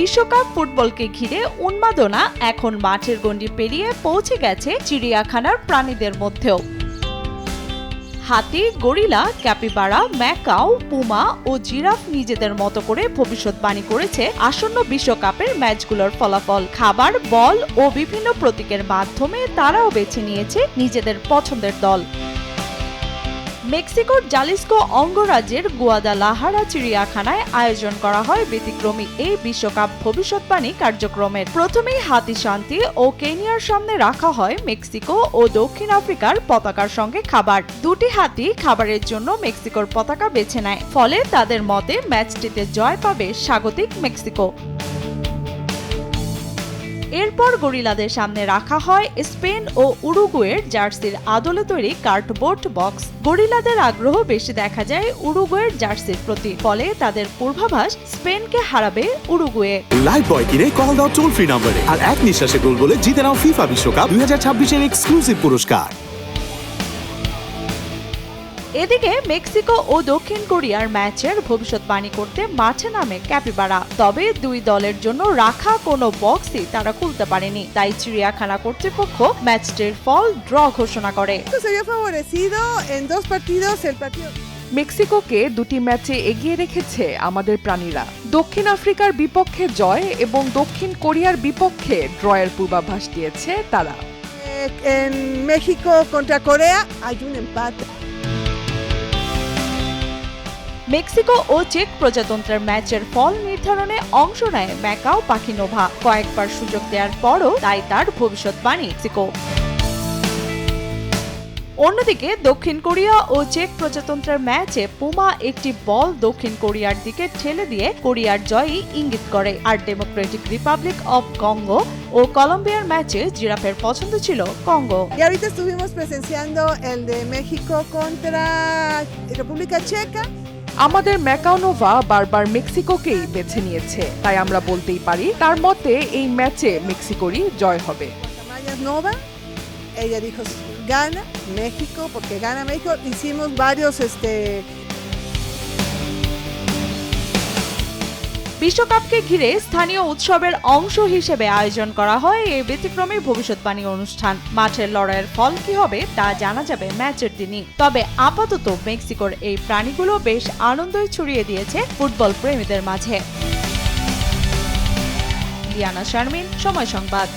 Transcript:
বিশ্বকাপ ফুটবলকে ঘিরে উন্মাদনা এখন মাঠের গণ্ডি পেরিয়ে পৌঁছে গেছে চিড়িয়াখানার প্রাণীদের মধ্যেও। হাতি, গরিলা, ক্যাপিবারা, ম্যাকাও, পুমা ও জিরাফ নিজেদের মতো করে ভবিষ্যৎবাণী করেছে আসন্ন বিশ্বকাপের ম্যাচগুলোর ফলাফল। খাবার, বল ও বিভিন্ন প্রতীকের মাধ্যমে তারাও বেছে নিয়েছে নিজেদের পছন্দের দল। মেক্সিকোর জালিস্কো অঙ্গরাজ্যের গুয়াদালাহারা চিড়িয়াখানায় আয়োজন করা হয় ব্যতিক্রমী এই বিশ্বকাপ ভবিষ্যৎবাণী কার্যক্রমের। প্রথমেই হাতি শান্তি ও কেনিয়ার সামনে রাখা হয় মেক্সিকো ও দক্ষিণ আফ্রিকার পতাকার সঙ্গে খাবার। দুটি হাতি খাবারের জন্য মেক্সিকোর পতাকা বেছে নেয়, ফলে তাদের মতে ম্যাচটিতে জয় পাবে স্বাগতিক মেক্সিকো। এরপর গরিলাদের সামনে রাখা হয় স্পেন ও উরুগুয়ের জার্সির আদলে তৈরি কার্ডবোর্ড বক্স। গরিলাদের আগ্রহ বেশি দেখা যায় উরুগুয়ের জার্সির প্রতি, ফলে তাদের পূর্বাভাস স্পেনকে হারাবে উরুগুয়ে। লাইভ বয় কিনে কল দাও টোল ফ্রি নম্বরে, আর এক নিঃশ্বাসে গোল বলে জিতে নাও ফিফা বিশ্বকাপ 2026 এর এক্সক্লুসিভ পুরস্কার। এদিকে মেক্সিকো ও দক্ষিণ কোরিয়ার ম্যাচের ভবিষ্যৎবাণী করতে মাঠে নামে ক্যাপিবারা। তবে দুই দলের জন্য রাখা কোনো বক্সই তারা খুলতে পারেনি, তাই চিড়িয়াখানা কর্তৃপক্ষ ম্যাচটির ফল ড্র ঘোষণা করে। মেক্সিকোকে দুটি ম্যাচে এগিয়ে রেখেছে আমাদের প্রাণীরা। দক্ষিণ আফ্রিকার বিপক্ষে জয় এবং দক্ষিণ কোরিয়ার বিপক্ষে ড্রয়ের পূর্বাভাস দিয়েছে তারা। মেক্সিকো কন্ট্রা Korea hay un empate। Mexico ও চেক প্রজাতন্ত্রের ম্যাচের ফল নির্ধারণে অংশ নেয় ম্যাকাও পাখি নোভা। কয়েকবার সুযোগ দেওয়ার পরও তাই তার ভবিষ্যৎবাণী মেক্সিকো। অন্যদিকে দক্ষিণ কোরিয়া ও চেক প্রজাতন্ত্রের ম্যাচে পুমা একটি বল দক্ষিণ কোরিয়ার দিকে ঠেলে দিয়ে কোরিয়ার জয়ই ইঙ্গিত করে। আর ডেমোক্রেটিক রিপাবলিক অব কঙ্গো ও কলম্বিয়ার ম্যাচে জিরাফের পছন্দ ছিল Congo. ahorita estuvimos presenciando el de México contra República Checa। আমাদের ম্যাকাওনোভা বারবার মেক্সিকোকেই বেছে নিয়েছে, তাই আমরা বলতেই পারি তার মতে এই ম্যাচে মেক্সিকোরই জয় হবে। Ella dijo gana México porque gana México। Hicimos varios বিশ্বকাপকে ঘিরে স্থানীয় উৎসবের অংশ হিসেবে আয়োজন করা হয় এই ব্যতিক্রমী ভবিষ্যৎবাণী অনুষ্ঠান। মাঠের লড়াইয়ের ফল কি হবে তা জানা যাবে ম্যাচের দিনই। তবে আপাতত মেক্সিকোর এই প্রাণীগুলো বেশ আনন্দই ছড়িয়ে দিয়েছে ফুটবল প্রেমীদের মাঝে। লিয়ানা শারমিন, সময় সংবাদ।